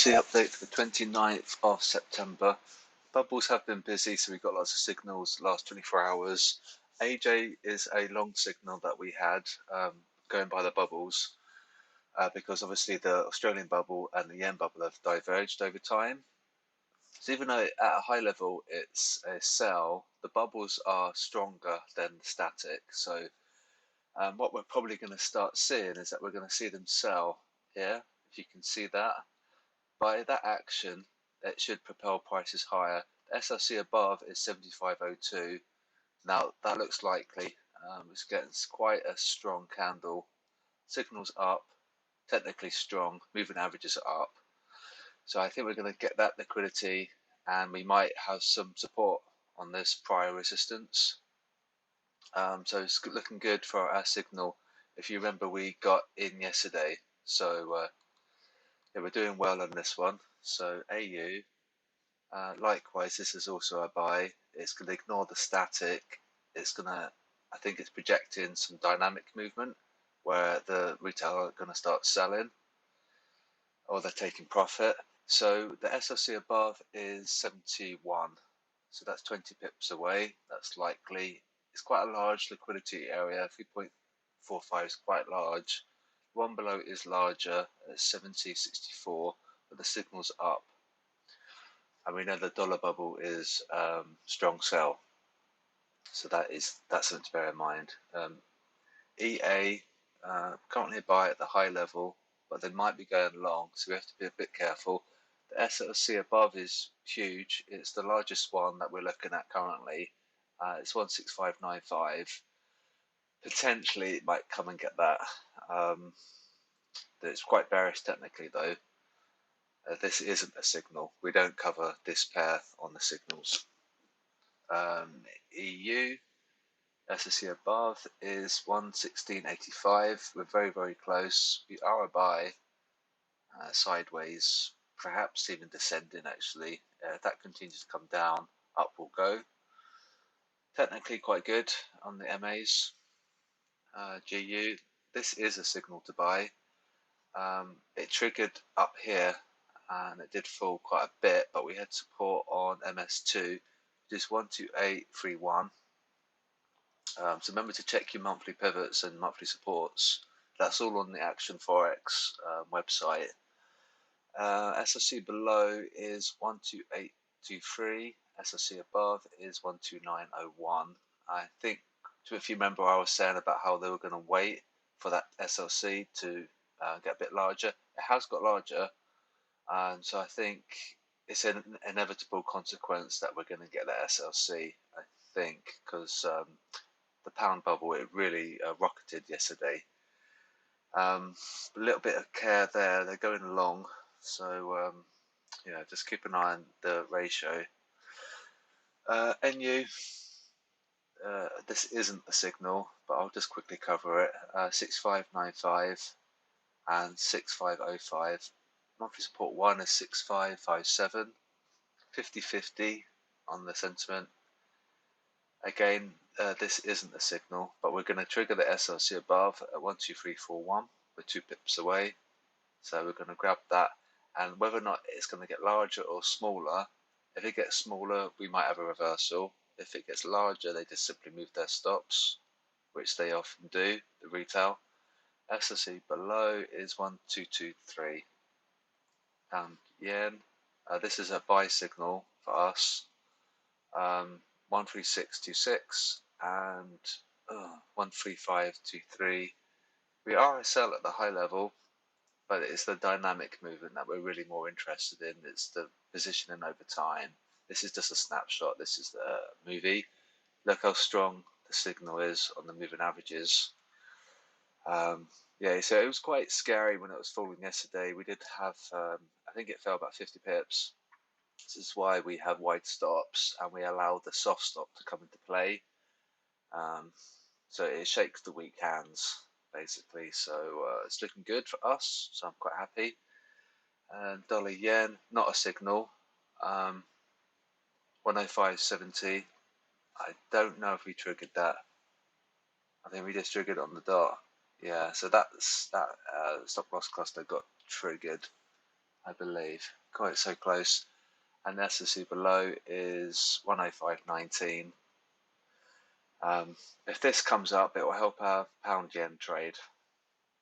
SLC update for the 29th of September. Bubbles have been busy, so we've got lots of signals the last 24 hours. AJ is a long signal that we had going by the bubbles because obviously the Australian bubble and the yen bubble have diverged over time. So even though at a high level it's a sell, the bubbles are stronger than the static. So what we're probably going to start seeing is that we're going to see them sell here, if you can see that. By that action, it should propel prices higher. The SLC above is 75.02. Now that looks likely. It's getting quite a strong candle. Signals up, technically strong. Moving averages are up. So I think we're going to get that liquidity, and we might have some support on this prior resistance. So it's looking good for our signal. If you remember, we got in yesterday. So yeah, we're doing well on this one. So AU, likewise, this is also a buy. It's going to ignore the static. It's going to, I think it's projecting some dynamic movement where the retail are going to start selling or they're taking profit. So the SLC above is 71. So that's 20 pips away. That's likely. It's quite a large liquidity area. 3.45 is quite large. One below is larger at 70.64, but the signal's up. And we know the dollar bubble is strong sell. So that's something to bear in mind. EA, currently a buy at the high level, but they might be going long, so we have to be a bit careful. The SLC above is huge. It's the largest one that we're looking at currently. It's 165.95. Potentially it might come and get that. It's quite bearish technically though. This isn't a signal. We don't cover this pair on the signals. EU, SLC above is 116.85. We're very, very close. We are a buy, sideways, perhaps even descending actually. If that continues to come down, up will go. Technically quite good on the MAs. GU, this is a signal to buy. It triggered up here and it did fall quite a bit, but we had support on MS2, which is 128.31. So remember to check your monthly pivots and monthly supports. That's all on the Action Forex website. SLC below is 128.23. SLC above is 129.01. I think, if you remember, I was saying about how they were going to wait for that SLC to get a bit larger. It has got larger, so I think it's an inevitable consequence that we're going to get that SLC. I think because the pound bubble, it really rocketed yesterday. A little bit of care there. They're going long, so just keep an eye on the ratio. NU. This isn't a signal, but I'll just quickly cover it. 65.95 and 65.05. Monthly support 1 is 65.57. 50.50 on the sentiment. Again, this isn't a signal, but we're going to trigger the SLC above at 123.41. We're 2 pips away, so we're going to grab that. And whether or not it's going to get larger or smaller, if it gets smaller, we might have a reversal. If it gets larger, they just simply move their stops, which they often do, the retail. SLC below is 122.3. Pound yen. This is a buy signal for us. 136.26 and 135.23. We are a sell at the high level, but it's the dynamic movement that we're really more interested in. It's the positioning over time. This is just a snapshot. This is the movie. Look how strong the signal is on the moving averages. So it was quite scary when it was falling yesterday. We did have, I think it fell about 50 pips. This is why we have wide stops and we allow the soft stop to come into play. So it shakes the weak hands, basically. So it's looking good for us. So I'm quite happy. And dollar yen, not a signal. 105.70. I don't know if we triggered that. I think we just triggered on the dot. Yeah, so that stop loss cluster got triggered. I believe. God, it's so close. And the SLC below is 105.19. If this comes up, it will help our pound yen trade.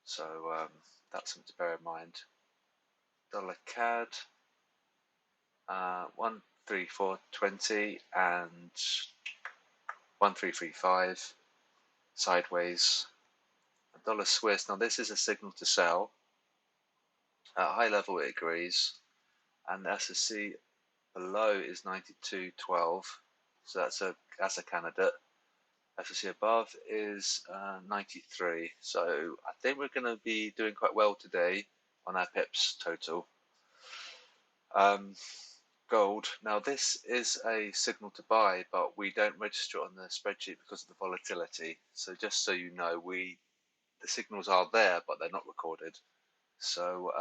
So that's something to bear in mind. Dollar CAD, 134.20 and 1335 sideways. Dollar Swiss, now this is a signal to sell. At high level it agrees, and the SLC below is 92.12, so that's a candidate. SLC above is 93, so I think we're going to be doing quite well today on our pips total. Gold, now this is a signal to buy, but we don't register it on the spreadsheet because of the volatility. So just so you know, the signals are there, but they're not recorded. So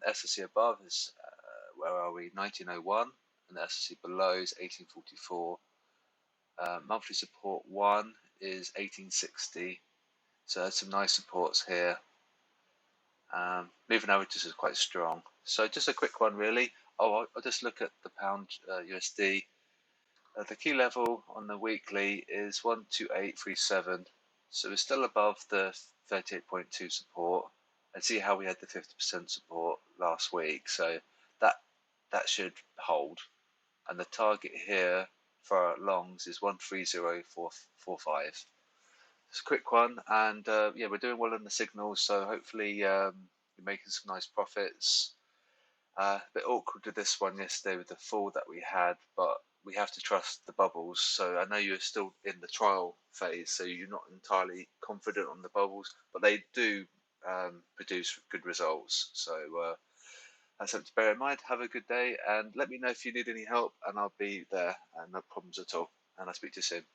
SLC above is, where are we, 1901, and the SLC below is 1844. Monthly support 1 is 1860, so there's some nice supports here. Moving averages is quite strong. So just a quick one really. I'll just look at the pound USD. The key level on the weekly is 12837, so we're still above the 38.2 support. And see how we had the 50% support last week, so that should hold. And the target here for our longs is 130445. It's a quick one, and yeah, we're doing well on the signals, so hopefully we're making some nice profits. A bit awkward with this one yesterday with the fall that we had, but we have to trust the bubbles. So I know you're still in the trial phase, so you're not entirely confident on the bubbles, but they do produce good results. So that's something to bear in mind. Have a good day, and let me know if you need any help, and I'll be there, and no problems at all. And I'll speak to you soon.